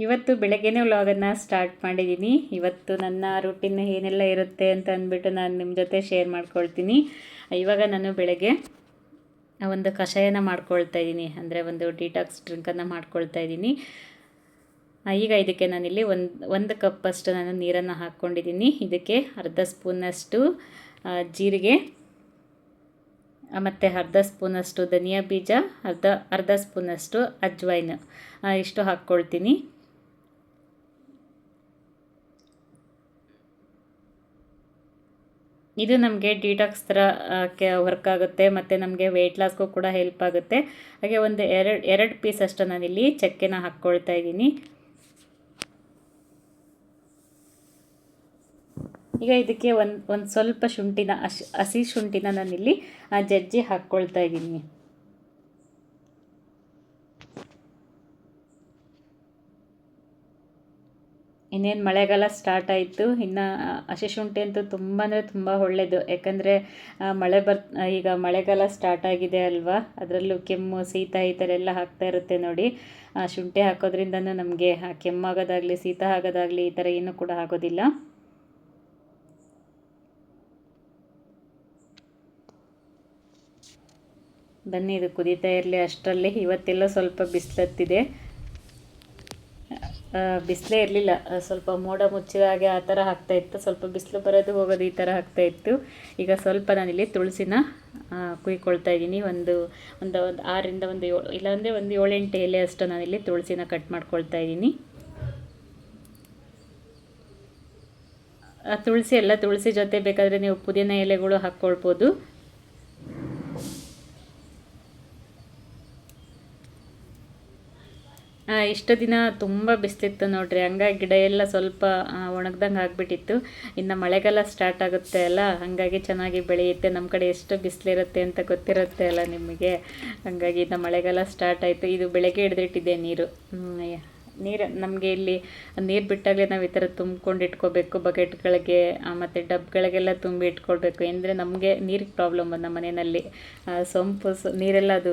ಇವತ್ತು ಬೆಳಗ್ಗೆನೇ ವ್ಲಾಗನ್ನು ಸ್ಟಾರ್ಟ್ ಮಾಡಿದ್ದೀನಿ. ಇವತ್ತು ನನ್ನ ರೂಟೀನ್ ಏನೆಲ್ಲ ಇರುತ್ತೆ ಅಂತ ಅಂದ್ಬಿಟ್ಟು ನಾನು ನಿಮ್ಮ ಜೊತೆ ಶೇರ್ ಮಾಡ್ಕೊಳ್ತೀನಿ. ಇವಾಗ ನಾನು ಬೆಳಗ್ಗೆ ಒಂದು ಕಷಾಯನ ಮಾಡ್ಕೊಳ್ತಾ ಇದ್ದೀನಿ, ಅಂದರೆ ಒಂದು ಡಿಟಾಕ್ಸ್ ಡ್ರಿಂಕನ್ನು ಮಾಡ್ಕೊಳ್ತಾ ಇದ್ದೀನಿ. ಈಗ ಇದಕ್ಕೆ ನಾನಿಲ್ಲಿ ಒಂದು ಕಪ್ಪಷ್ಟು ನಾನು ನೀರನ್ನು ಹಾಕ್ಕೊಂಡಿದ್ದೀನಿ. ಇದಕ್ಕೆ ಅರ್ಧ ಸ್ಪೂನಷ್ಟು ಜೀರಿಗೆ ಮತ್ತು ಅರ್ಧ ಸ್ಪೂನಷ್ಟು ಧನಿಯಾ ಬೀಜ, ಅರ್ಧ ಸ್ಪೂನಷ್ಟು ಅಜ್ವೈನ್ ಇಷ್ಟು ಹಾಕ್ಕೊಳ್ತೀನಿ. ಇದು ನಮಗೆ ಡಿಟಾಕ್ಸ್ ಥರ ವರ್ಕ್ ಆಗುತ್ತೆ ಮತ್ತು ನಮಗೆ ವೆಯ್ಟ್ ಲಾಸ್ಗೂ ಕೂಡ ಹೆಲ್ಪ್ ಆಗುತ್ತೆ. ಹಾಗೆ ಒಂದು ಎರಡು ಪೀಸ್ ಅಷ್ಟು ನಾನಿಲ್ಲಿ ಚಕ್ಕೆನ ಹಾಕ್ಕೊಳ್ತಾ ಇದ್ದೀನಿ. ಈಗ ಇದಕ್ಕೆ ಒಂದು ಸ್ವಲ್ಪ ಶುಂಠಿನ ಹಸಿ ಶುಂಠಿನ ನಾನಿಲ್ಲಿ ಜಜ್ಜಿ ಹಾಕ್ಕೊಳ್ತಾ ಇದ್ದೀನಿ. ಇನ್ನೇನು ಮಳೆಗಾಲ ಸ್ಟಾರ್ಟ್ ಆಯಿತು. ಇನ್ನು ಹಸಿ ಶುಂಠಿ ಅಂತೂ ತುಂಬ ಅಂದರೆ ತುಂಬ ಒಳ್ಳೆಯದು. ಯಾಕಂದರೆ ಈಗ ಮಳೆಗಾಲ ಸ್ಟಾರ್ಟ್ ಆಗಿದೆ ಅಲ್ವಾ, ಅದರಲ್ಲೂ ಕೆಮ್ಮು ಶೀತ ಈ ಥರ ಎಲ್ಲ ಆಗ್ತಾ ಇರುತ್ತೆ ನೋಡಿ. ಶುಂಠಿ ಹಾಕೋದ್ರಿಂದನೂ ನಮಗೆ ಕೆಮ್ಮಾಗೋದಾಗಲಿ ಶೀತ ಆಗೋದಾಗಲಿ ಈ ಥರ ಏನೂ ಕೂಡ ಆಗೋದಿಲ್ಲ. ಬನ್ನಿ, ಇದು ಕುದೀತಾ ಇರಲಿ. ಅಷ್ಟರಲ್ಲಿ ಇವತ್ತೆಲ್ಲ ಸ್ವಲ್ಪ ಬಿಸಿಲತ್ತಿದೆ. ಬಿಸಿಲೇ ಇರಲಿಲ್ಲ, ಸ್ವಲ್ಪ ಮೋಡ ಮುಚ್ಚಿದ ಹಾಗೆ ಆ ಥರ ಆಗ್ತಾಯಿತ್ತು. ಸ್ವಲ್ಪ ಬಿಸಿಲು ಬರೋದು ಹೋಗೋದು ಈ ಥರ ಆಗ್ತಾಯಿತ್ತು. ಈಗ ಸ್ವಲ್ಪ ನಾನಿಲ್ಲಿ ತುಳಸಿನ ಕುಯ್ಕೊಳ್ತಾ ಇದ್ದೀನಿ. ಒಂದು 6ರಿಂದ ಒಂದು 7, ಇಲ್ಲಾಂದರೆ ಒಂದು 7-8 ಎಲೆ ಅಷ್ಟು ನಾನಿಲ್ಲಿ ತುಳಸಿನ ಕಟ್ ಮಾಡ್ಕೊಳ್ತಾ ಇದ್ದೀನಿ. ತುಳಸಿ ಜೊತೆ ಬೇಕಾದರೆ ನೀವು ಪುದೀನ ಎಲೆಗಳು ಹಾಕ್ಕೊಳ್ಬೋದು. ಇಷ್ಟು ದಿನ ತುಂಬ ಬಿಸಿಲಿತ್ತು ನೋಡ್ರಿ, ಹಂಗಾಗಿ ಗಿಡ ಎಲ್ಲ ಸ್ವಲ್ಪ ಒಣಗ್ದಂಗೆ ಆಗಿಬಿಟ್ಟಿತ್ತು. ಇನ್ನು ಮಳೆಗಾಲ ಸ್ಟಾರ್ಟ್ ಆಗುತ್ತೆ ಅಲ್ಲ, ಹಾಗಾಗಿ ಚೆನ್ನಾಗಿ ಬೆಳೆಯುತ್ತೆ. ನಮ್ಮ ಕಡೆ ಎಷ್ಟು ಬಿಸಿಲಿರುತ್ತೆ ಅಂತ ಗೊತ್ತಿರುತ್ತೆ ಅಲ್ಲ ನಿಮಗೆ. ಹಾಗಾಗಿ ಇನ್ನು ಮಳೆಗಾಲ ಸ್ಟಾರ್ಟ್ ಆಯಿತು. ಇದು ಬೆಳಗ್ಗೆ ಹಿಡಿದಿಟ್ಟಿದೆ ನೀರು ನಮಗೆ ಇಲ್ಲಿ ನೀರು ಬಿಟ್ಟಾಗಲೇ ನಾವು ಈ ಥರ ತುಂಬ್ಕೊಂಡು ಇಟ್ಕೋಬೇಕು. ಬಕೆಟ್ಗಳಿಗೆ ಮತ್ತು ಡಬ್ಗಳಿಗೆಲ್ಲ ತುಂಬಿ ಇಟ್ಕೊಳ್ಬೇಕು. ಅಂದರೆ ನಮಗೆ ನೀರಿಗೆ ಪ್ರಾಬ್ಲಮ್ ನಮ್ಮ ಮನೆಯಲ್ಲಿ. ಸೊಂಪು ನೀರೆಲ್ಲ ಅದು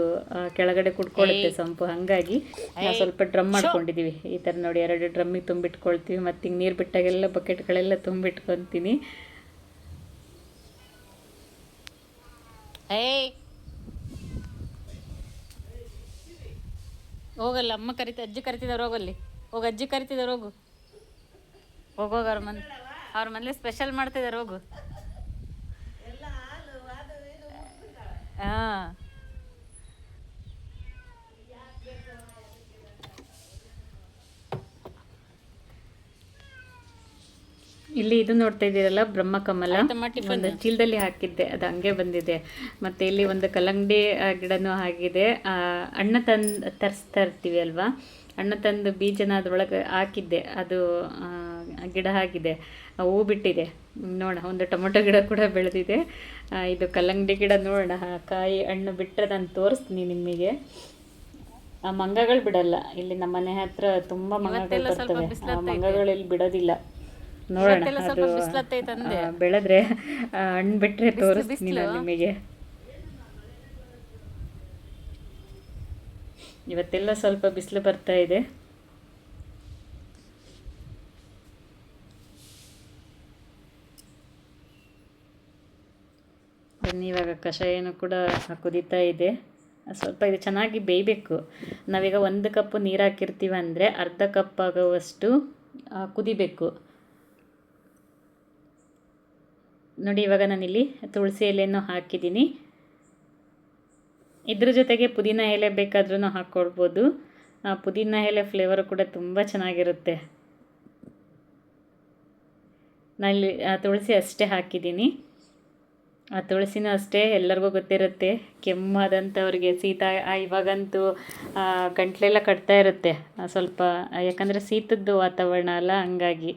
ಕೆಳಗಡೆ ಕುಡ್ಕೊಳ್ಳುತ್ತೆ ಸೊಂಪು. ಹಾಗಾಗಿ ನಾವು ಸ್ವಲ್ಪ ಡ್ರಮ್ ಮಾಡ್ಕೊಂಡಿದ್ದೀವಿ. ಈ ಥರ ನೋಡಿ 2 ಡ್ರಮ್ಮಿಗೆ ತುಂಬಿಟ್ಕೊಳ್ತೀವಿ. ಮತ್ತು ಹಿಂಗೆ ನೀರು ಬಿಟ್ಟಾಗೆಲ್ಲ ಬಕೆಟ್ಗಳೆಲ್ಲ ತುಂಬಿಟ್ಕೊತೀನಿ. ಹೋಗಲ್ಲ, ಅಮ್ಮ ಅಜ್ಜಿ ಕರಿತಿದ್ದಾರೆ, ಹೋಗಲ್ಲಿ ಹೋಗು, ಅಜ್ಜಿ ಕರಿತಿದ್ದಾರೆ, ಹೋಗೋಗ. ಅವ್ರ ಮನೇಲಿ ಸ್ಪೆಷಲ್ ಮಾಡ್ತಿದ್ದಾರೆ, ಹೋಗು. ಹಾಂ, ಇಲ್ಲಿ ಇದು ನೋಡ್ತಾ ಇದ್ದೀರಲ್ಲ, ಬ್ರಹ್ಮಕಮಲ ಒಂದು ಚೀಲದಲ್ಲಿ ಹಾಕಿದ್ದೆ, ಅದು ಹಂಗೆ ಬಂದಿದೆ. ಮತ್ತು ಇಲ್ಲಿ ಒಂದು ಕಲ್ಲಂಗಡಿ ಗಿಡನೂ ಆಗಿದೆ. ಹಣ್ಣು ತರಿಸ್ತಾ ಇರ್ತೀವಿ ಅಲ್ವಾ, ಹಣ್ಣು ತಂದು ಬೀಜನ ಅದರೊಳಗೆ ಹಾಕಿದ್ದೆ, ಅದು ಗಿಡ ಆಗಿದೆ, ಹೂ ಬಿಟ್ಟಿದೆ. ನೋಡೋಣ, ಒಂದು ಟೊಮೊಟೊ ಗಿಡ ಕೂಡ ಬೆಳೆದಿದೆ. ಇದು ಕಲ್ಲಂಗಡಿ ಗಿಡ ನೋಡೋಣ, ಕಾಯಿ ಹಣ್ಣು ಬಿಟ್ಟರೆ ನಾನು ತೋರಿಸ್ತೀನಿ ನಿಮಗೆ. ಮಂಗಗಳು ಬಿಡಲ್ಲ ಇಲ್ಲಿ, ನಮ್ಮ ಮನೆ ಹತ್ರ ತುಂಬ ಮಂಗಗಳು ಬರ್ತವೆ. ಮಂಗಗಳು ಇಲ್ಲಿ ಬಿಡೋದಿಲ್ಲ. ನೋಡೋಣ, ಅದು ಬೆಳೆದ್ರೆ ಹಣ್ಣು ಬಿಟ್ಟರೆ ತೋರಿಸ್ತೀನಿ ನಾನು ನಿಮಗೆ. ಇವತ್ತೆಲ್ಲ ಸ್ವಲ್ಪ ಬಿಸಿಲು ಬರ್ತಾ ಇದೆ. ಇವಾಗ ಕಷಾಯನೂ ಕೂಡ ಕುದೀತಾ ಇದೆ. ಸ್ವಲ್ಪ ಇದು ಚೆನ್ನಾಗಿ ಬೇಯಬೇಕು. ನಾವೀಗ 1 ಕಪ್ಪು ನೀರು ಹಾಕಿರ್ತೀವಿ ಅಂದರೆ ಅರ್ಧ ಕಪ್ ಆಗುವಷ್ಟು ಕುದಿಬೇಕು ನೋಡಿ. ಇವಾಗ ನಾನಿಲ್ಲಿ ತುಳಸಿ ಎಲೆಯನ್ನು ಹಾಕಿದ್ದೀನಿ. ಇದ್ರ ಜೊತೆಗೆ ಪುದೀನ ಎಲೆ ಬೇಕಾದ್ರೂ ಹಾಕ್ಕೊಳ್ಬೋದು. ಪುದೀನ ಎಲೆ ಫ್ಲೇವರು ಕೂಡ ತುಂಬ ಚೆನ್ನಾಗಿರುತ್ತೆ. ನಾನಿಲ್ಲಿ ತುಳಸಿ ಅಷ್ಟೇ ಹಾಕಿದ್ದೀನಿ. ಆ ತುಳಸಿನೂ ಅಷ್ಟೇ, ಎಲ್ಲರಿಗೂ ಗೊತ್ತಿರುತ್ತೆ, ಕೆಮ್ಮಾದಂಥವ್ರಿಗೆ, ಶೀತ ಇವಾಗಂತೂ ಗಂಟ್ಲೆಲ್ಲ ಕಟ್ತಾ ಇರುತ್ತೆ ಸ್ವಲ್ಪ, ಯಾಕಂದರೆ ಶೀತದ್ದು ವಾತಾವರಣ ಅಲ್ಲ, ಹಂಗಾಗಿ.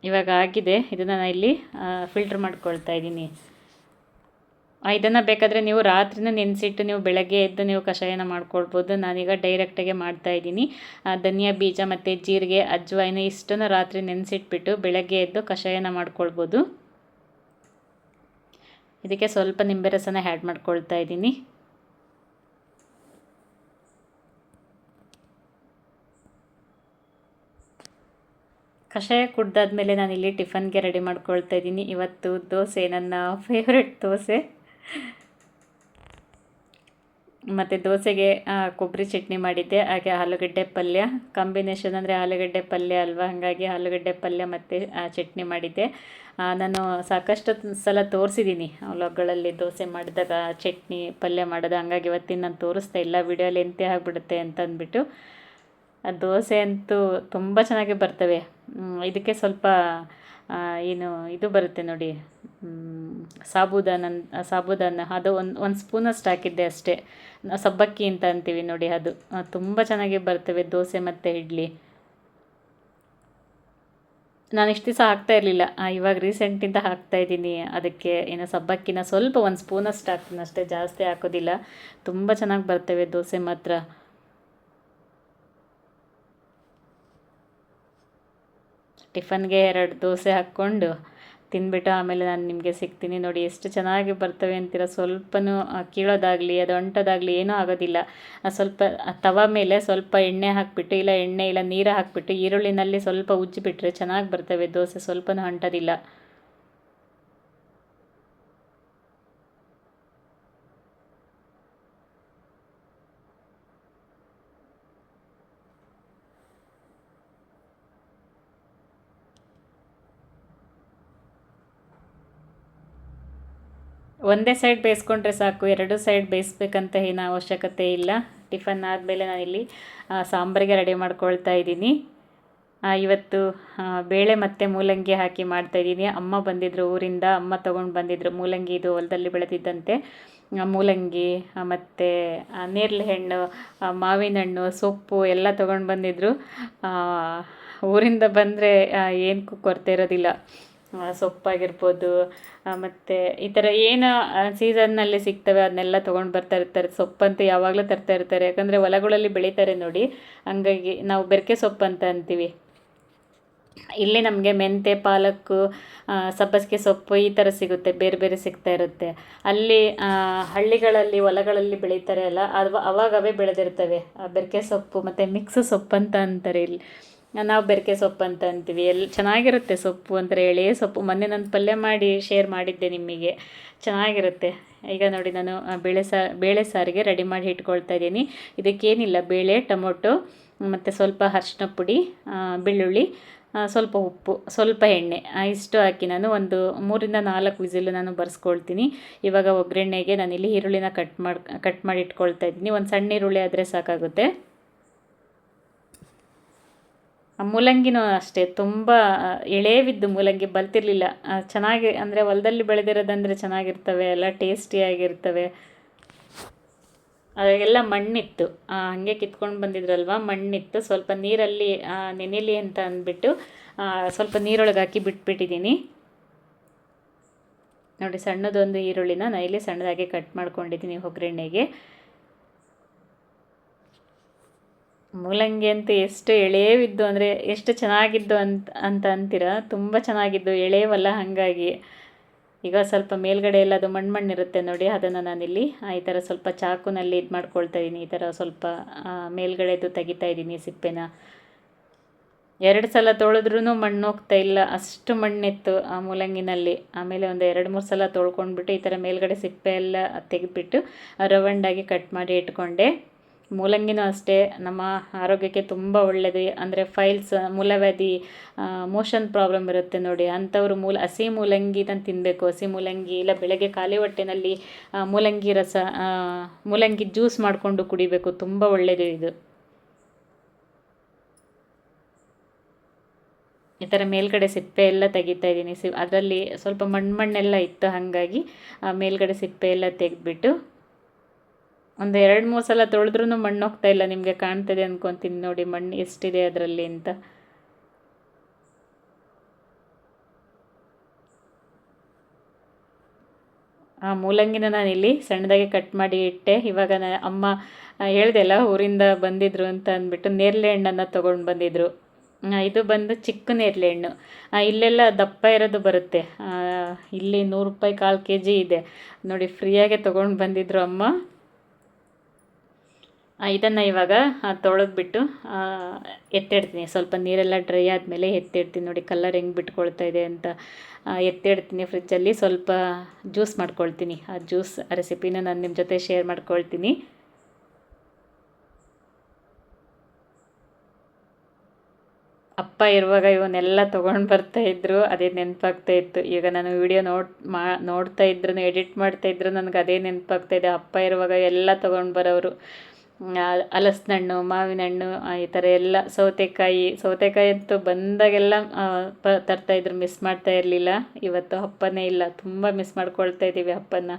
ಇವಾಗ ಆಗಿದೆ, ಇದನ್ನು ನಾನು ಇಲ್ಲಿ ಫಿಲ್ಟ್ರ್ ಮಾಡ್ಕೊಳ್ತಾ ಇದ್ದೀನಿ. ಇದನ್ನು ಬೇಕಾದರೆ ನೀವು ರಾತ್ರಿನ ನೆನೆಸಿಟ್ಟು ನೀವು ಬೆಳಗ್ಗೆ ಎದ್ದು ನೀವು ಕಷಾಯನ ಮಾಡ್ಕೊಳ್ಬೋದು. ನಾನೀಗ ಡೈರೆಕ್ಟಾಗೆ ಮಾಡ್ತಾಯಿದ್ದೀನಿ. ಧನಿಯಾ ಬೀಜ ಮತ್ತು ಜೀರಿಗೆ, ಅಜ್ವೈನ್ ಇಷ್ಟನ್ನು ರಾತ್ರಿ ನೆನೆಸಿಟ್ಬಿಟ್ಟು ಬೆಳಗ್ಗೆ ಎದ್ದು ಕಷಾಯನ ಮಾಡ್ಕೊಳ್ಬೋದು. ಇದಕ್ಕೆ ಸ್ವಲ್ಪ ನಿಂಬೆ ರಸನ ಆ್ಯಡ್ ಮಾಡ್ಕೊಳ್ತಾ ಇದ್ದೀನಿ. ಕಷಾಯ ಕುಡ್ದಾದ್ಮೇಲೆ ನಾನಿಲ್ಲಿ ಟಿಫನ್ಗೆ ರೆಡಿ ಮಾಡ್ಕೊಳ್ತಾ ಇದ್ದೀನಿ. ಇವತ್ತು ದೋಸೆ, ನನ್ನ ಫೇವ್ರೆಟ್ ದೋಸೆ. ಮತ್ತು ದೋಸೆಗೆ ಕೊಬ್ಬರಿ ಚಟ್ನಿ ಮಾಡಿದ್ದೆ, ಹಾಗೆ ಆಲೂಗಡ್ಡೆ ಪಲ್ಯ. ಕಾಂಬಿನೇಷನ್ ಅಂದರೆ ಆಲೂಗಡ್ಡೆ ಪಲ್ಯ ಅಲ್ವಾ, ಹಾಗಾಗಿ ಆಲೂಗಡ್ಡೆ ಪಲ್ಯ ಮತ್ತು ಚಟ್ನಿ ಮಾಡಿದ್ದೆ. ನಾನು ಸಾಕಷ್ಟು ಸಲ ತೋರಿಸಿದ್ದೀನಿ ವ್ಲಾಗ್ಗಳಲ್ಲಿ ದೋಸೆ ಮಾಡಿದಾಗ ಚಟ್ನಿ ಪಲ್ಯ ಮಾಡೋದು, ಹಂಗಾಗಿ ಇವತ್ತಿನ ನಾನು ತೋರಿಸ್ತಾ ಇಲ್ಲ, ವಿಡಿಯೋಲಿ ಎಂತೆ ಆಗಿಬಿಡುತ್ತೆ ಅಂತ ಅಂದ್ಬಿಟ್ಟು. ದೋಸೆ ಅಂತೂ ತುಂಬ ಚೆನ್ನಾಗಿ ಬರ್ತವೆ. ಇದಕ್ಕೆ ಸ್ವಲ್ಪ ಏನು ಇದು ಬರುತ್ತೆ ನೋಡಿ, ಸಾಬುದಾನ ಅದು ಒಂದು ಸ್ಪೂನಷ್ಟು ಹಾಕಿದ್ದೆ ಅಷ್ಟೇ. ಸಬ್ಬಕ್ಕಿ ಅಂತ ಅಂತೀವಿ ನೋಡಿ, ಅದು ತುಂಬ ಚೆನ್ನಾಗಿ ಬರ್ತವೆ ದೋಸೆ ಮತ್ತು ಇಡ್ಲಿ. ನಾನು ಇಷ್ಟು ದಿವಸ ಹಾಕ್ತಾ ಇರಲಿಲ್ಲ, ಇವಾಗ ರೀಸೆಂಟಿಂದ ಹಾಕ್ತಾಯಿದ್ದೀನಿ. ಅದಕ್ಕೆ ಏನು ಸಬ್ಬಕ್ಕಿನ ಸ್ವಲ್ಪ ಒಂದು ಸ್ಪೂನಷ್ಟು ಹಾಕ್ತೀನಿ ಅಷ್ಟೇ, ಜಾಸ್ತಿ ಹಾಕೋದಿಲ್ಲ. ತುಂಬ ಚೆನ್ನಾಗಿ ಬರ್ತವೆ ದೋಸೆ ಮಾತ್ರ. ಟಿಫನ್ಗೆ 2 ದೋಸೆ ಹಾಕ್ಕೊಂಡು ತಿಂದ್ಬಿಟ್ಟು ಆಮೇಲೆ ನಾನು ನಿಮಗೆ ಸಿಗ್ತೀನಿ. ನೋಡಿ ಎಷ್ಟು ಚೆನ್ನಾಗಿ ಬರ್ತವೆ ಅಂತೀರ. ಸ್ವಲ್ಪನೂ ಕೀಳೋದಾಗಲಿ ಅದು ಅಂಟೋದಾಗಲಿ ಏನೂ ಆಗೋದಿಲ್ಲ. ಸ್ವಲ್ಪ ತವ ಮೇಲೆ ಸ್ವಲ್ಪ ಎಣ್ಣೆ ಹಾಕಿಬಿಟ್ಟು, ಇಲ್ಲ ಎಣ್ಣೆ ಇಲ್ಲ ನೀರು ಹಾಕಿಬಿಟ್ಟು ಈರುಳ್ಳಿನಲ್ಲಿ ಸ್ವಲ್ಪ ಉಜ್ಜಿಬಿಟ್ರೆ ಚೆನ್ನಾಗಿ ಬರ್ತವೆ ದೋಸೆ, ಸ್ವಲ್ಪನೂ ಅಂಟೋದಿಲ್ಲ. ಒಂದೇ ಸೈಡ್ ಬೇಯಿಸ್ಕೊಂಡ್ರೆ ಸಾಕು, 2 ಸೈಡ್ ಬೇಯಿಸ್ಬೇಕಂತ ಏನು ಅವಶ್ಯಕತೆ ಇಲ್ಲ. ಟಿಫನ್ ಆದಮೇಲೆ ನಾನಿಲ್ಲಿ ಸಾಂಬಾರಿಗೆ ರೆಡಿ ಮಾಡ್ಕೊಳ್ತಾ ಇದ್ದೀನಿ. ಇವತ್ತು ಬೇಳೆ ಮತ್ತು ಮೂಲಂಗಿ ಹಾಕಿ ಮಾಡ್ತಾಯಿದ್ದೀನಿ. ಅಮ್ಮ ಬಂದಿದ್ದರು ಊರಿಂದ, ಅಮ್ಮ ತೊಗೊಂಡು ಬಂದಿದ್ದರು ಮೂಲಂಗಿ. ಇದು ಹೊಲದಲ್ಲಿ ಬೆಳೆದಿದ್ದಂತೆ ಮೂಲಂಗಿ ಮತ್ತು ನೇರಳೆ ಹಣ್ಣು, ಮಾವಿನ ಹಣ್ಣು, ಸೊಪ್ಪು ಎಲ್ಲ ತೊಗೊಂಡು ಬಂದಿದ್ದರು. ಊರಿಂದ ಬಂದರೆ ಏನಕ್ಕೂ ಕೊರತೆ ಇರೋದಿಲ್ಲ. ಸೊಪ್ಪಾಗಿರ್ಬೋದು, ಮತ್ತು ಈ ಥರ ಏನು ಸೀಸನ್ನಲ್ಲಿ ಸಿಗ್ತವೆ ಅದನ್ನೆಲ್ಲ ತೊಗೊಂಡು ಬರ್ತಾ ಇರ್ತಾರೆ. ಸೊಪ್ಪಂತೂ ಯಾವಾಗಲೂ ತರ್ತಾ ಇರ್ತಾರೆ, ಯಾಕಂದರೆ ಹೊಲಗಳಲ್ಲಿ ಬೆಳೀತಾರೆ ನೋಡಿ, ಹಂಗಾಗಿ ನಾವು ಬೆರಕೆ ಸೊಪ್ಪು ಅಂತ ಅಂತೀವಿ. ಇಲ್ಲಿ ನಮಗೆ ಮೆಂತೆ, ಪಾಲಕ್ಕು, ಸಬ್ಬಸಿಗೆ ಸೊಪ್ಪು ಈ ಥರ ಸಿಗುತ್ತೆ, ಬೇರೆ ಬೇರೆ ಸಿಗ್ತಾ ಇರುತ್ತೆ. ಅಲ್ಲಿ ಹಳ್ಳಿಗಳಲ್ಲಿ ಹೊಲಗಳಲ್ಲಿ ಬೆಳೀತಾರೆ ಅಲ್ಲ, ಅವಾಗವೇ ಬೆಳೆದಿರ್ತವೆ. ಬೆರಕೆ ಸೊಪ್ಪು ಮತ್ತು ಮಿಕ್ಸ್ ಸೊಪ್ಪು ಅಂತ ಅಂತಾರೆ, ಇಲ್ಲಿ ನಾವು ಬೆರಕೆ ಸೊಪ್ಪು ಅಂತ ಅಂತೀವಿ. ಚೆನ್ನಾಗಿರುತ್ತೆ ಸೊಪ್ಪು, ಒಂಥರ ಎಳೆಯ ಸೊಪ್ಪು. ಮೊನ್ನೆ ನಾನು ಪಲ್ಯ ಮಾಡಿ ಶೇರ್ ಮಾಡಿದ್ದೆ ನಿಮಗೆ, ಚೆನ್ನಾಗಿರುತ್ತೆ. ಈಗ ನೋಡಿ ನಾನು ಬೇಳೆ ಸಾರಿಗೆ ರೆಡಿ ಮಾಡಿ ಇಟ್ಕೊಳ್ತಾ ಇದ್ದೀನಿ. ಇದಕ್ಕೇನಿಲ್ಲ, ಬೇಳೆ, ಟೊಮೊಟೊ ಮತ್ತು ಸ್ವಲ್ಪ ಅರಿಶಿನ ಪುಡಿ, ಬೆಳ್ಳುಳ್ಳಿ, ಸ್ವಲ್ಪ ಉಪ್ಪು, ಸ್ವಲ್ಪ ಎಣ್ಣೆ, ಇಷ್ಟು ಹಾಕಿ ನಾನು ಒಂದು 3-4 ವಿಸಿಲು ನಾನು ಬರ್ಸ್ಕೊಳ್ತೀನಿ. ಇವಾಗ ಒಗ್ಗರಣೆಗೆ ನಾನಿಲ್ಲಿ ಈರುಳ್ಳಿನ ಕಟ್ ಮಾಡಿ ಇಟ್ಕೊಳ್ತಾ ಇದ್ದೀನಿ. ಒಂದು ಸಣ್ಣ ಈರುಳ್ಳಿ ಆದರೆ ಸಾಕಾಗುತ್ತೆ. ಮೂಲಂಗಿನೂ ಅಷ್ಟೇ, ತುಂಬ ಎಳೆವಿದ್ದು ಮೂಲಂಗಿ ಬಲ್ತಿರಲಿಲ್ಲ. ಚೆನ್ನಾಗಿ ಅಂದರೆ ಹೊಲದಲ್ಲಿ ಬೆಳೆದಿರೋದಂದರೆ ಚೆನ್ನಾಗಿರ್ತವೆ, ಎಲ್ಲ ಟೇಸ್ಟಿಯಾಗಿರ್ತವೆ. ಅದೆಲ್ಲ ಮಣ್ಣಿತ್ತು, ಹಾಗೆ ಕಿತ್ಕೊಂಡು ಬಂದಿದ್ರಲ್ವ, ಮಣ್ಣಿತ್ತು. ಸ್ವಲ್ಪ ನೀರಲ್ಲಿ ನೆನೆಯಲಿ ಅಂತ ಅಂದ್ಬಿಟ್ಟು ಸ್ವಲ್ಪ ನೀರೊಳಗೆ ಹಾಕಿ ಬಿಟ್ಬಿಟ್ಟಿದ್ದೀನಿ. ನೋಡಿ, ಸಣ್ಣದೊಂದು ಈರುಳ್ಳಿನ ನಾನು ಇಲ್ಲಿ ಸಣ್ಣದಾಗಿ ಕಟ್ ಮಾಡ್ಕೊಂಡಿದ್ದೀನಿ ಒಗ್ಗರಣೆಗೆ. ಮೂಲಂಗಿ ಅಂತೂ ಎಷ್ಟು ಎಳೆವಿದ್ದು ಅಂದರೆ ಎಷ್ಟು ಚೆನ್ನಾಗಿದ್ದು ಅಂತ ಅಂತೀರ. ತುಂಬ ಚೆನ್ನಾಗಿದ್ದು, ಎಳೆವಲ್ಲ, ಹಾಗಾಗಿ. ಈಗ ಸ್ವಲ್ಪ ಮೇಲ್ಗಡೆ ಎಲ್ಲ ಅದು ಮಣ್ಣಿರುತ್ತೆ ನೋಡಿ, ಅದನ್ನು ನಾನಿಲ್ಲಿ ಈ ಥರ ಸ್ವಲ್ಪ ಚಾಕುನಲ್ಲಿ ಇದು ಮಾಡ್ಕೊಳ್ತಾ ಇದ್ದೀನಿ. ಈ ಥರ ಸ್ವಲ್ಪ ಮೇಲ್ಗಡೆದು ತೆಗಿತಾ ಇದ್ದೀನಿ ಸಿಪ್ಪೆನ. 2 ಸಲ ತೊಳೆದ್ರೂ ಮಣ್ಣು ಹೋಗ್ತಾ ಇಲ್ಲ, ಅಷ್ಟು ಮಣ್ಣಿತ್ತು ಆ ಮೂಲಂಗಿನಲ್ಲಿ. ಆಮೇಲೆ ಒಂದು 2-3 ಸಲ ತೊಳ್ಕೊಂಡ್ಬಿಟ್ಟು ಈ ಥರ ಮೇಲ್ಗಡೆ ಸಿಪ್ಪೆ ಎಲ್ಲ ತೆಗೆದ್ಬಿಟ್ಟು ರವಂಡಾಗಿ ಕಟ್ ಮಾಡಿ ಇಟ್ಕೊಂಡೆ. ಮೂಲಂಗಿನೂ ಅಷ್ಟೇ ನಮ್ಮ ಆರೋಗ್ಯಕ್ಕೆ ತುಂಬ ಒಳ್ಳೆಯದು. ಅಂದರೆ ಫೈಲ್ಸ್, ಮೂಲವ್ಯಾಧಿ, ಮೋಷನ್ ಪ್ರಾಬ್ಲಮ್ ಇರುತ್ತೆ ನೋಡಿ, ಅಂಥವ್ರು ಹಸಿ ಮೂಲಂಗಿನ ತಿನ್ನಬೇಕು. ಹಸಿ ಮೂಲಂಗಿ ಇಲ್ಲ ಬೆಳಗ್ಗೆ ಖಾಲಿ ಹೊಟ್ಟೆನಲ್ಲಿ ಮೂಲಂಗಿ ರಸ, ಮೂಲಂಗಿ ಜ್ಯೂಸ್ ಮಾಡಿಕೊಂಡು ಕುಡಿಬೇಕು, ತುಂಬ ಒಳ್ಳೆಯದು ಇದು. ಈ ಥರ ಮೇಲ್ಗಡೆ ಸಿಪ್ಪೆ ಎಲ್ಲ ತೆಗಿತಾ ಇದ್ದೀನಿ. ಅದರಲ್ಲಿ ಸ್ವಲ್ಪ ಮಣ್ಣೆಲ್ಲ ಇತ್ತು, ಹಾಗಾಗಿ ಮೇಲ್ಗಡೆ ಸಿಪ್ಪೆ ಎಲ್ಲ ತೆಗೆದ್ಬಿಟ್ಟು ಒಂದು 2-3 ಸಲ ತೊಳೆದ್ರೂ ಮಣ್ಣು ಹೋಗ್ತಾ ಇಲ್ಲ. ನಿಮಗೆ ಕಾಣ್ತದೆ ಅಂದ್ಕೊತೀನಿ ನೋಡಿ ಮಣ್ಣು ಎಷ್ಟಿದೆ ಅದರಲ್ಲಿ ಅಂತ. ಆ ಮೂಲಂಗಿನ ನಾನಿಲ್ಲಿ ಸಣ್ಣದಾಗಿ ಕಟ್ ಮಾಡಿ ಇಟ್ಟೆ. ಇವಾಗ ಅಮ್ಮ ಹೇಳ್ದೆ ಅಲ್ಲ, ಊರಿಂದ ಬಂದಿದ್ರು ಅಂತ ಅಂದ್ಬಿಟ್ಟು ನೇರಳೆ ಹಣ್ಣನ್ನು ತೊಗೊಂಡು ಬಂದಿದ್ರು. ಇದು ಬಂದು ಚಿಕ್ಕ ನೇರಳೆ ಹಣ್ಣು. ಇಲ್ಲೆಲ್ಲ ದಪ್ಪ ಇರೋದು ಬರುತ್ತೆ, ಇಲ್ಲಿ 100 ರೂಪಾಯಿ 1/4 kg ಇದೆ ನೋಡಿ. ಫ್ರೀಯಾಗೆ ತೊಗೊಂಡು ಬಂದಿದ್ರು ಅಮ್ಮ. ಇದನ್ನು ಇವಾಗ ತೊಳೆದ್ಬಿಟ್ಟು ಎತ್ತಿಡ್ತೀನಿ. ಸ್ವಲ್ಪ ನೀರೆಲ್ಲ ಡ್ರೈ ಆದಮೇಲೆ ಎತ್ತಿಡ್ತೀನಿ. ನೋಡಿ ಕಲರ್ ಹೆಂಗೆ ಬಿಟ್ಕೊಳ್ತಾ ಇದೆ ಅಂತ. ಎತ್ತಿಡ್ತೀನಿ ಫ್ರಿಜ್ಜಲ್ಲಿ. ಸ್ವಲ್ಪ ಜ್ಯೂಸ್ ಮಾಡ್ಕೊಳ್ತೀನಿ. ಆ ಜ್ಯೂಸ್ ರೆಸಿಪಿನ ನಾನು ನಿಮ್ಮ ಜೊತೆ ಶೇರ್ ಮಾಡ್ಕೊಳ್ತೀನಿ. ಅಪ್ಪ ಇರುವಾಗ ಇವನ್ನೆಲ್ಲ ತೊಗೊಂಡು ಬರ್ತಾಯಿದ್ರು, ಅದೇ ನೆನಪಾಗ್ತಾ ಇತ್ತು. ಈಗ ನಾನು ವಿಡಿಯೋ ನೋಡ್ತಾ ಇದ್ರು, ಎಡಿಟ್ ಮಾಡ್ತಾ ಇದ್ರು, ನನಗೆ ಅದೇ ನೆನಪಾಗ್ತಾ ಇದೆ. ಅಪ್ಪ ಇರುವಾಗ ಎಲ್ಲ ತೊಗೊಂಡು ಬರೋರು. ಹಲಸಿನ ಹಣ್ಣು, ಮಾವಿನ ಹಣ್ಣು, ಈ ಥರ ಎಲ್ಲ, ಸೌತೆಕಾಯಿ ಅಂತೂ ಬಂದಾಗೆಲ್ಲ ತರ್ತಾಯಿದ್ರು. ಮಿಸ್ ಮಾಡ್ತಾ ಇರಲಿಲ್ಲ. ಇವತ್ತು ಹಪ್ಪನೇ ಇಲ್ಲ, ತುಂಬ ಮಿಸ್ ಮಾಡ್ಕೊಳ್ತಾ ಇದ್ದೀವಿ ಹಪ್ಪನ.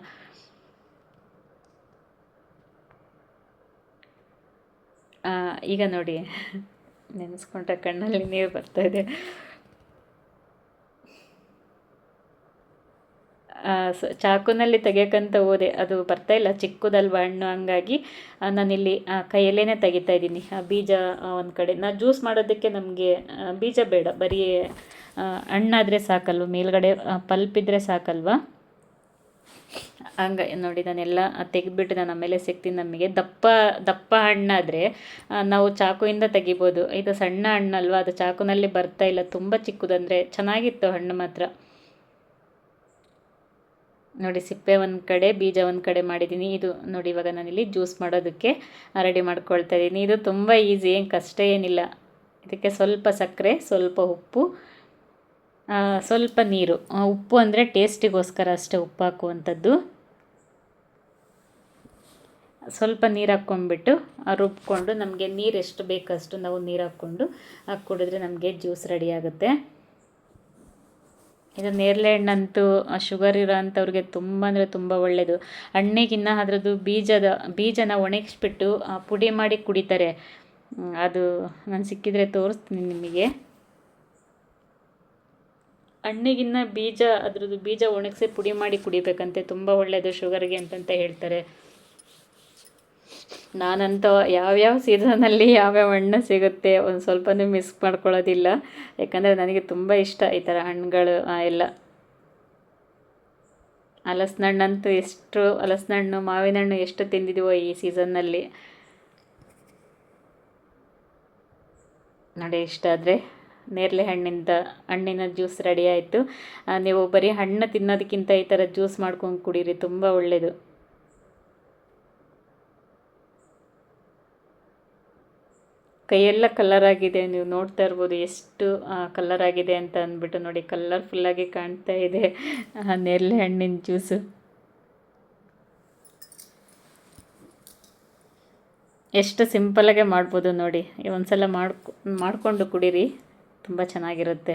ಈಗ ನೋಡಿ ನೆನೆಸ್ಕೊಂಡ್ರೆ ಕಣ್ಣಲ್ಲಿ ನೀರು ಬರ್ತಾಯಿದೆ. ಚಾಕುನಲ್ಲಿ ತೆಗಿಯೋಕ್ಕಂತ ಹೋದೆ, ಅದು ಬರ್ತಾಯಿಲ್ಲ, ಚಿಕ್ಕದಲ್ವ ಹಣ್ಣು. ಹಂಗಾಗಿ ನಾನಿಲ್ಲಿ ಕೈಯಲ್ಲೇ ತೆಗಿತಾ ಇದ್ದೀನಿ. ಬೀಜ ಒಂದು ಕಡೆ. ನಾನು ಜ್ಯೂಸ್ ಮಾಡೋದಕ್ಕೆ ನಮಗೆ ಬೀಜ ಬೇಡ, ಬರೀ ಹಣ್ಣಾದರೆ ಸಾಕಲ್ವ, ಮೇಲ್ಗಡೆ ಪಲ್ಪಿದ್ರೆ ಸಾಕಲ್ವ. ಹಂಗೆ ನೋಡಿ ನಾನೆಲ್ಲ ತೆಗೆದ್ಬಿಟ್ಟು ನಾನು ಆಮೇಲೆ ಸಿಗ್ತೀನಿ. ನಮಗೆ ದಪ್ಪ ದಪ್ಪ ಹಣ್ಣಾದರೆ ನಾವು ಚಾಕುವಿಂದ ತೆಗಿಬೋದು. ಇದು ಸಣ್ಣ ಹಣ್ಣಲ್ವ, ಅದು ಚಾಕುನಲ್ಲಿ ಬರ್ತಾ ಇಲ್ಲ, ತುಂಬ ಚಿಕ್ಕದಂದರೆ. ಚೆನ್ನಾಗಿತ್ತು ಹಣ್ಣು ಮಾತ್ರ. ನೋಡಿ ಸಿಪ್ಪೆ ಒಂದು ಕಡೆ, ಬೀಜ ಒಂದು ಕಡೆ ಮಾಡಿದ್ದೀನಿ. ಇದು ನೋಡಿ ಇವಾಗ ನಾನಿಲ್ಲಿ ಜ್ಯೂಸ್ ಮಾಡೋದಕ್ಕೆ ರೆಡಿ ಮಾಡ್ಕೊಳ್ತಾ ಇದ್ದೀನಿ. ಇದು ತುಂಬ ಈಸಿ, ಏನು ಕಷ್ಟ ಏನಿಲ್ಲ. ಇದಕ್ಕೆ ಸ್ವಲ್ಪ ಸಕ್ಕರೆ, ಸ್ವಲ್ಪ ಉಪ್ಪು, ಸ್ವಲ್ಪ ನೀರು. ಉಪ್ಪು ಅಂದರೆ ಟೇಸ್ಟಿಗೋಸ್ಕರ ಅಷ್ಟೇ ಉಪ್ಪು ಹಾಕುವಂಥದ್ದು. ಸ್ವಲ್ಪ ನೀರು ಹಾಕ್ಕೊಂಡ್ಬಿಟ್ಟು ರುಬ್ಕೊಂಡು, ನಮಗೆ ನೀರು ಎಷ್ಟು ಬೇಕಷ್ಟು ನಾವು ನೀರು ಹಾಕ್ಕೊಂಡು ಕುಡಿದ್ರೆ ನಮಗೆ ಜ್ಯೂಸ್ ರೆಡಿ ಆಗುತ್ತೆ. ಇದು ನೇರಳೆ ಹಣ್ಣಂತೂ ಶುಗರ್ ಇರೋ ಅಂಥವ್ರಿಗೆ ತುಂಬ ಅಂದರೆ ತುಂಬ ಒಳ್ಳೆಯದು. ಹಣ್ಣಿಗಿನ್ನ ಅದರದ್ದು ಬೀಜನ ಒಣಗಿಸ್ಬಿಟ್ಟು ಪುಡಿ ಮಾಡಿ ಕುಡಿತಾರೆ. ಅದು ನಾನು ಸಿಕ್ಕಿದರೆ ತೋರಿಸ್ತೀನಿ ನಿಮಗೆ. ಹಣ್ಣಿಗಿನ್ನ ಅದ್ರದ್ದು ಬೀಜ ಒಣಗಿಸಿ ಪುಡಿ ಮಾಡಿ ಕುಡಿಬೇಕಂತೆ, ತುಂಬ ಒಳ್ಳೆಯದು ಶುಗರ್ಗೆ ಅಂತಂತ ಹೇಳ್ತಾರೆ. ನಾನಂತೂ ಯಾವ್ಯಾವ ಸೀಸನಲ್ಲಿ ಯಾವ್ಯಾವ ಹಣ್ಣು ಸಿಗುತ್ತೆ ಒಂದು ಸ್ವಲ್ಪನೂ ಮಿಸ್ ಮಾಡ್ಕೊಳ್ಳೋದಿಲ್ಲ. ಯಾಕಂದರೆ ನನಗೆ ತುಂಬ ಇಷ್ಟ ಈ ಥರ ಹಣ್ಣುಗಳು ಎಲ್ಲ. ಹಲಸಿನ ಹಣ್ಣು, ಮಾವಿನ ಹಣ್ಣು ಎಷ್ಟು ತಿಂದಿದ್ದೀವೋ ಈ ಸೀಸನ್ನಲ್ಲಿ. ನೋಡಿ, ಇಷ್ಟ ಆದರೆ ನೇರಳೆ ಹಣ್ಣಿನ ಜ್ಯೂಸ್ ರೆಡಿ ಆಯಿತು. ನೀವು ಬರೀ ಹಣ್ಣು ತಿನ್ನೋದಕ್ಕಿಂತ ಈ ಥರ ಜ್ಯೂಸ್ ಮಾಡ್ಕೊಂಡು ಕುಡೀರಿ, ತುಂಬ ಒಳ್ಳೆಯದು. ಕೈಯೆಲ್ಲ ಕಲರ್ ಆಗಿದೆ, ನೀವು ನೋಡ್ತಾ ಇರ್ಬೋದು ಎಷ್ಟು ಕಲರ್ ಆಗಿದೆ ಅಂತ ಅಂದ್ಬಿಟ್ಟು. ನೋಡಿ ಕಲರ್ಫುಲ್ಲಾಗಿ ಕಾಣ್ತಾ ಇದೆ ನೇರಳೆ ಹಣ್ಣಿನ ಜ್ಯೂಸು. ಎಷ್ಟು ಸಿಂಪಲಾಗೆ ಮಾಡ್ಬೋದು ನೋಡಿ. ಒಂದು ಸಲ ಮಾಡಿಕೊಂಡು ಕುಡೀರಿ, ತುಂಬ ಚೆನ್ನಾಗಿರುತ್ತೆ.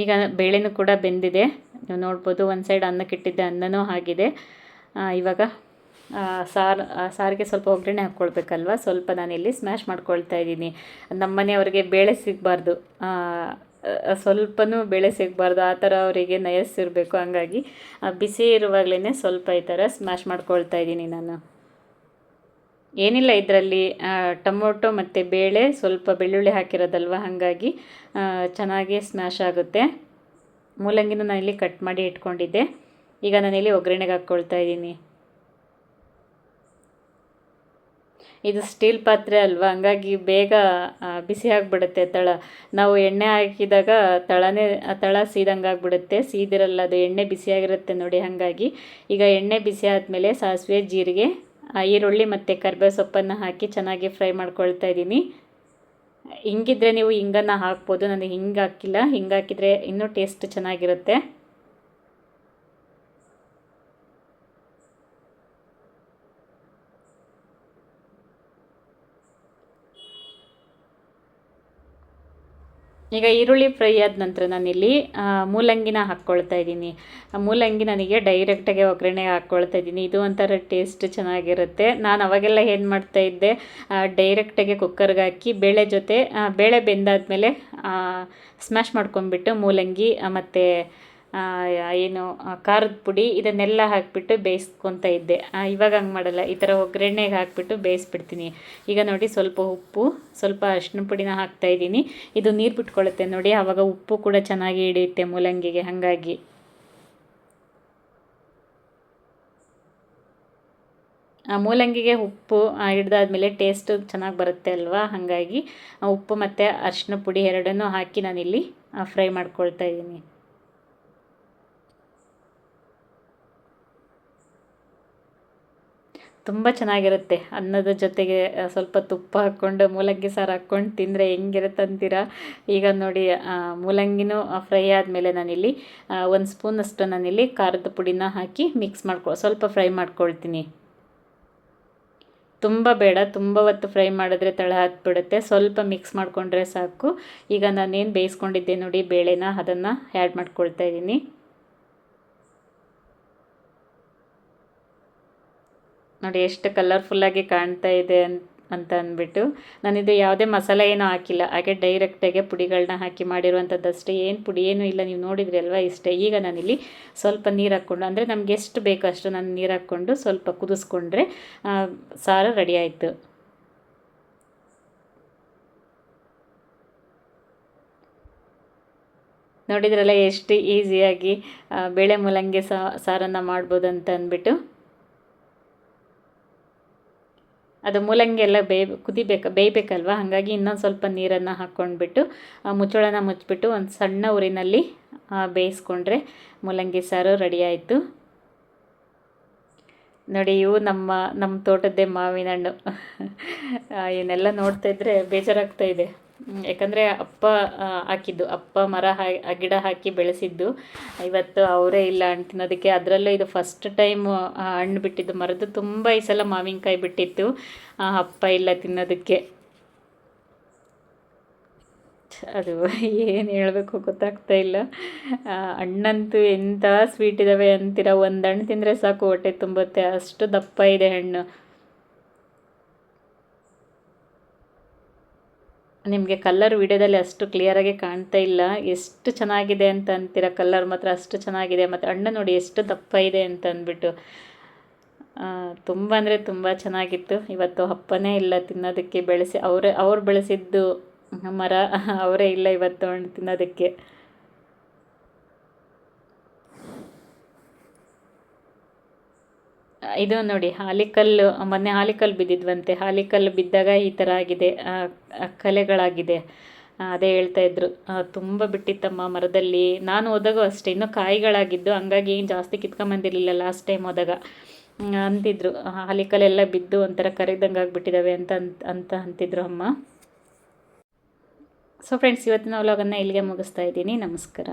ಈಗ ಬೇಳೆನೂ ಕೂಡ ಬೆಂದಿದೆ, ನೀವು ನೋಡ್ಬೋದು. ಒಂದು ಸೈಡ್ ಅನ್ನಕ್ಕಿಟ್ಟಿದ್ದೆ, ಅನ್ನನೂ ಆಗಿದೆ. ಇವಾಗ ಸಾರಿಗೆ ಸ್ವಲ್ಪ ಒಗ್ಗರಣೆ ಹಾಕ್ಕೊಳ್ಬೇಕಲ್ವ, ಸ್ವಲ್ಪ ನಾನಿಲ್ಲಿ ಸ್ಮ್ಯಾಶ್ ಮಾಡ್ಕೊಳ್ತಾ ಇದ್ದೀನಿ. ನಮ್ಮ ಮನೆಯವ್ರಿಗೆ ಬೇಳೆ ಸಿಗಬಾರ್ದು, ಸ್ವಲ್ಪನೂ ಬೇಳೆ ಸಿಗಬಾರ್ದು, ಆ ಥರ ಅವರಿಗೆ ನಯಸ್ಸಿರಬೇಕು. ಹಂಗಾಗಿ ಬಿಸಿ ಇರುವಾಗಲೇ ಸ್ವಲ್ಪ ಈ ಥರ ಸ್ಮ್ಯಾಶ್ ಮಾಡ್ಕೊಳ್ತಾ ಇದ್ದೀನಿ ನಾನು. ಏನಿಲ್ಲ, ಇದರಲ್ಲಿ ಟೊಮೊಟೊ ಮತ್ತು ಬೇಳೆ, ಸ್ವಲ್ಪ ಬೆಳ್ಳುಳ್ಳಿ ಹಾಕಿರೋದಲ್ವ, ಹಾಗಾಗಿ ಚೆನ್ನಾಗಿ ಸ್ಮ್ಯಾಶ್ ಆಗುತ್ತೆ. ಮೂಲಂಗಿನ ನಾನಿಲ್ಲಿ ಕಟ್ ಮಾಡಿ ಇಟ್ಕೊಂಡಿದ್ದೆ. ಈಗ ನಾನಿಲ್ಲಿ ಒಗ್ಗರಣೆಗೆ ಹಾಕ್ಕೊಳ್ತಾ ಇದ್ದೀನಿ. ಇದು ಸ್ಟೀಲ್ ಪಾತ್ರೆ ಅಲ್ವಾ, ಹಂಗಾಗಿ ಬೇಗ ಬಿಸಿ ಆಗಿಬಿಡುತ್ತೆ ತಳ. ನಾವು ಎಣ್ಣೆ ಹಾಕಿದಾಗ ತಳ ಸೀದಂಗೆ ಆಗಿಬಿಡುತ್ತೆ, ಸೀದಿರಲ್ಲ, ಅದು ಎಣ್ಣೆ ಬಿಸಿಯಾಗಿರುತ್ತೆ ನೋಡಿ. ಹಾಗಾಗಿ ಈಗ ಎಣ್ಣೆ ಬಿಸಿ ಆದಮೇಲೆ ಸಾಸಿವೆ, ಜೀರಿಗೆ, ಈರುಳ್ಳಿ ಮತ್ತು ಕರಿಬೇವು ಸೊಪ್ಪನ್ನು ಹಾಕಿ ಚೆನ್ನಾಗಿ ಫ್ರೈ ಮಾಡ್ಕೊಳ್ತಾ ಇದ್ದೀನಿ. ಹಿಂಗಿದ್ರೆ ನೀವು ಹಿಂಗನ್ನು ಹಾಕ್ಬೋದು, ನನಗೆ ಹಿಂಗೆ ಹಾಕಿಲ್ಲ. ಹಿಂಗೆ ಹಾಕಿದರೆ ಇನ್ನೂ ಟೇಸ್ಟ್ ಚೆನ್ನಾಗಿರುತ್ತೆ. ಈಗ ಈರುಳ್ಳಿ ಫ್ರೈ ಆದ ನಂತರ ನಾನಿಲ್ಲಿ ಮೂಲಂಗಿನ ಹಾಕ್ಕೊಳ್ತಾ ಇದ್ದೀನಿ. ಮೂಲಂಗಿ ನನಗೆ ಡೈರೆಕ್ಟಾಗಿ ಒಗ್ಗರಣೆಗೆ ಹಾಕ್ಕೊಳ್ತಾ ಇದ್ದೀನಿ. ಇದು ಒಂಥರ ಟೇಸ್ಟ್ ಚೆನ್ನಾಗಿರುತ್ತೆ. ನಾನು ಅವಾಗೆಲ್ಲ ಏನು ಮಾಡ್ತಾಯಿದ್ದೆ, ಡೈರೆಕ್ಟಾಗಿ ಕುಕ್ಕರ್ಗೆ ಹಾಕಿ ಬೇಳೆ ಬೆಂದಾದಮೇಲೆ ಸ್ಮ್ಯಾಶ್ ಮಾಡ್ಕೊಂಡ್ಬಿಟ್ಟು ಮೂಲಂಗಿ ಮತ್ತು ಏನು ಖಾರದ ಪುಡಿ ಇದನ್ನೆಲ್ಲ ಹಾಕಿಬಿಟ್ಟು ಬೇಯಿಸ್ಕೊತಾ ಇದ್ದೆ. ಇವಾಗ ಹಂಗೆ ಮಾಡಲ್ಲ, ಈ ಥರ ಒಗ್ಗರಣೆಗೆ ಹಾಕಿಬಿಟ್ಟು ಬೇಯಿಸ್ಬಿಡ್ತೀನಿ. ಈಗ ನೋಡಿ ಸ್ವಲ್ಪ ಉಪ್ಪು, ಸ್ವಲ್ಪ ಅರಿಶಿನ ಪುಡಿನ ಹಾಕ್ತಾಯಿದ್ದೀನಿ. ಇದು ನೀರು ಬಿಟ್ಕೊಳ್ಳುತ್ತೆ ನೋಡಿ, ಆವಾಗ ಉಪ್ಪು ಕೂಡ ಚೆನ್ನಾಗಿ ಹಿಡಿಯುತ್ತೆ ಮೂಲಂಗಿಗೆ. ಹಾಗಾಗಿ ಮೂಲಂಗಿಗೆ ಉಪ್ಪು ಹಿಡ್ದಾದ್ಮೇಲೆ ಟೇಸ್ಟು ಚೆನ್ನಾಗಿ ಬರುತ್ತೆ ಅಲ್ವಾ, ಹಾಗಾಗಿ ಉಪ್ಪು ಮತ್ತು ಅರಿಶಿನ ಪುಡಿ ಎರಡನ್ನೂ ಹಾಕಿ ನಾನಿಲ್ಲಿ ಫ್ರೈ ಮಾಡ್ಕೊಳ್ತಾ ಇದ್ದೀನಿ. ತುಂಬ ಚೆನ್ನಾಗಿರುತ್ತೆ. ಅನ್ನದ ಜೊತೆಗೆ ಸ್ವಲ್ಪ ತುಪ್ಪ ಹಾಕ್ಕೊಂಡು ಮೂಲಂಗಿ ಸಾರು ಹಾಕ್ಕೊಂಡು ತಿಂದರೆ ಹೆಂಗಿರುತ್ತೆ ಅಂತೀರಾ. ಈಗ ನೋಡಿ ಮೂಲಂಗಿನೂ ಫ್ರೈ ಆದಮೇಲೆ ನಾನಿಲ್ಲಿ 1 ಸ್ಪೂನಷ್ಟು ನಾನಿಲ್ಲಿ ಖಾರದ ಪುಡಿನ ಹಾಕಿ ಮಿಕ್ಸ್ ಸ್ವಲ್ಪ ಫ್ರೈ ಮಾಡ್ಕೊಳ್ತೀನಿ. ತುಂಬ ಬೇಡ, ತುಂಬ ಹೊತ್ತು ಫ್ರೈ ಮಾಡಿದ್ರೆ ತಳ ಹಾಕ್ಬಿಡುತ್ತೆ. ಸ್ವಲ್ಪ ಮಿಕ್ಸ್ ಮಾಡಿಕೊಂಡ್ರೆ ಸಾಕು. ಈಗ ನಾನೇನು ಬೇಯಿಸ್ಕೊಂಡಿದ್ದೆ ನೋಡಿ ಬೇಳೆನ, ಅದನ್ನು ಆ್ಯಡ್ ಮಾಡ್ಕೊಳ್ತಾ ಇದ್ದೀನಿ. ನೋಡಿ ಎಷ್ಟು ಕಲರ್ಫುಲ್ಲಾಗಿ ಕಾಣ್ತಾ ಇದೆ ಅಂತ ಅಂದ್ಬಿಟ್ಟು. ನಾನಿದು ಯಾವುದೇ ಮಸಾಲೆ ಏನೂ ಹಾಕಿಲ್ಲ, ಹಾಗೆ ಡೈರೆಕ್ಟಾಗೆ ಪುಡಿಗಳನ್ನ ಹಾಕಿ ಮಾಡಿರುವಂಥದ್ದಷ್ಟೇ. ಏನು ಪುಡಿ ಏನೂ ಇಲ್ಲ, ನೀವು ನೋಡಿದ್ರಿ ಅಲ್ವಾ, ಇಷ್ಟೇ. ಈಗ ನಾನಿಲ್ಲಿ ಸ್ವಲ್ಪ ನೀರು ಹಾಕ್ಕೊಂಡು, ಅಂದರೆ ನಮ್ಗೆ ಎಷ್ಟು ಬೇಕೋ ಅಷ್ಟು ನಾನು ನೀರು ಹಾಕ್ಕೊಂಡು ಸ್ವಲ್ಪ ಕುದಿಸ್ಕೊಂಡ್ರೆ ಸಾರು ರೆಡಿ ಆಯಿತು. ನೋಡಿದ್ರಲ್ಲ ಎಷ್ಟು ಈಸಿಯಾಗಿ ಬೇಳೆ ಮೂಲಂಗಿ ಸಾರನ್ನು ಮಾಡ್ಬೋದು ಅಂತ ಅಂದ್ಬಿಟ್ಟು. ಅದು ಮೂಲಂಗಿ ಎಲ್ಲ ಬೇಯಬೇಕಲ್ವ, ಹಾಗಾಗಿ ಇನ್ನೊಂದು ಸ್ವಲ್ಪ ನೀರನ್ನು ಹಾಕ್ಕೊಂಡ್ಬಿಟ್ಟು ಮುಚ್ಚಳನ ಮುಚ್ಚಿಬಿಟ್ಟು ಒಂದು ಸಣ್ಣ ಉರಿನಲ್ಲಿ ಬೇಯಿಸ್ಕೊಂಡ್ರೆ ಮೂಲಂಗಿ ಸಾರು ರೆಡಿ ಆಯಿತು. ನೋಡಿ, ಇವು ನಮ್ಮ ತೋಟದ್ದೇ ಮಾವಿನ ಹಣ್ಣು. ಇವನ್ನೆಲ್ಲ ನೋಡ್ತಾ ಇದ್ದರೆ ಬೇಜಾರಾಗ್ತಾ ಇದೆ. ಯಾಕಂದರೆ ಅಪ್ಪ ಹಾಕಿದ್ದು, ಅಪ್ಪ ಗಿಡ ಹಾಕಿ ಬೆಳೆಸಿದ್ದು. ಇವತ್ತು ಅವರೇ ಇಲ್ಲ ಹಣ್ಣು ತಿನ್ನೋದಕ್ಕೆ. ಅದರಲ್ಲೂ ಇದು ಫಸ್ಟ್ ಟೈಮು ಹಣ್ಣು ಬಿಟ್ಟಿದ್ದು. ಮರದ್ದು ತುಂಬ ಈ ಸಲ ಮಾವಿನಕಾಯಿ ಬಿಟ್ಟಿತ್ತು, ಅಪ್ಪ ಇಲ್ಲ ತಿನ್ನೋದಕ್ಕೆ. ಅದು ಏನು ಹೇಳಬೇಕು ಗೊತ್ತಾಗ್ತಾ ಇಲ್ಲ. ಹಣ್ಣಂತೂ ಎಂಥ ಸ್ವೀಟ್ ಇದ್ದಾವೆ ಅಂತೀರ. ಒಂದು ಹಣ್ಣು ತಿಂದರೆ ಸಾಕು, ಹೊಟ್ಟೆ ತುಂಬುತ್ತೆ, ಅಷ್ಟು ದಪ್ಪ ಇದೆ ಹಣ್ಣು. ನಿಮಗೆ ಕಲ್ಲರ್ ವಿಡಿಯೋದಲ್ಲಿ ಅಷ್ಟು ಕ್ಲಿಯರಾಗಿ ಕಾಣ್ತಾ ಇಲ್ಲ. ಎಷ್ಟು ಚೆನ್ನಾಗಿದೆ ಅಂತ ಅಂತೀರ, ಕಲ್ಲರ್ ಮಾತ್ರ ಅಷ್ಟು ಚೆನ್ನಾಗಿದೆ. ಮತ್ತು ಹಣ್ಣು ನೋಡಿ ಎಷ್ಟು ದಪ್ಪ ಇದೆ ಅಂತ ಅಂದ್ಬಿಟ್ಟು. ತುಂಬ ಅಂದರೆ ತುಂಬ ಚೆನ್ನಾಗಿತ್ತು. ಇವತ್ತು ಅಪ್ಪನೇ ಇಲ್ಲ ತಿನ್ನೋದಕ್ಕೆ. ಅವ್ರು ಬೆಳೆಸಿದ್ದು ಮರ, ಅವರೇ ಇಲ್ಲ ಇವತ್ತು ಹಣ್ಣು ತಿನ್ನೋದಕ್ಕೆ. ಇದು ನೋಡಿ ಹಾಲಿಕಲ್ಲು, ಮೊನ್ನೆ ಹಾಲಿಕಲ್ಲು ಬಿದ್ದಿದ್ವಂತೆ. ಹಾಲಿಕಲ್ಲು ಬಿದ್ದಾಗ ಈ ಥರ ಆಗಿದೆ, ಕಲೆಗಳಾಗಿದೆ. ಅದೇ ಹೇಳ್ತಾಯಿದ್ರು, ತುಂಬ ಬಿಟ್ಟಿತ್ತಮ್ಮ ಮರದಲ್ಲಿ. ನಾನು ಹೋದಾಗೂ ಅಷ್ಟೇ, ಇನ್ನೂ ಕಾಯಿಗಳಾಗಿದ್ದು, ಹಂಗಾಗಿ ಜಾಸ್ತಿ ಕಿತ್ಕೊಂಬಂದಿರಲಿಲ್ಲ ಲಾಸ್ಟ್ ಟೈಮ್ ಹೋದಾಗ. ಅಂತಿದ್ರು ಹಾಲಿಕಲ್ಲೆಲ್ಲ ಬಿದ್ದು ಒಂಥರ ಕರಿದಂಗೆ ಆಗಿಬಿಟ್ಟಿದ್ದಾವೆ ಅಂತ ಅಂತಿದ್ರು ಅಮ್ಮ. ಸೊ ಫ್ರೆಂಡ್ಸ್, ಇವತ್ತಿನ ವ್ಲಾಗನ್ನು ಇಲ್ಲಿಗೆ ಮುಗಿಸ್ತಾ ಇದ್ದೀನಿ. ನಮಸ್ಕಾರ.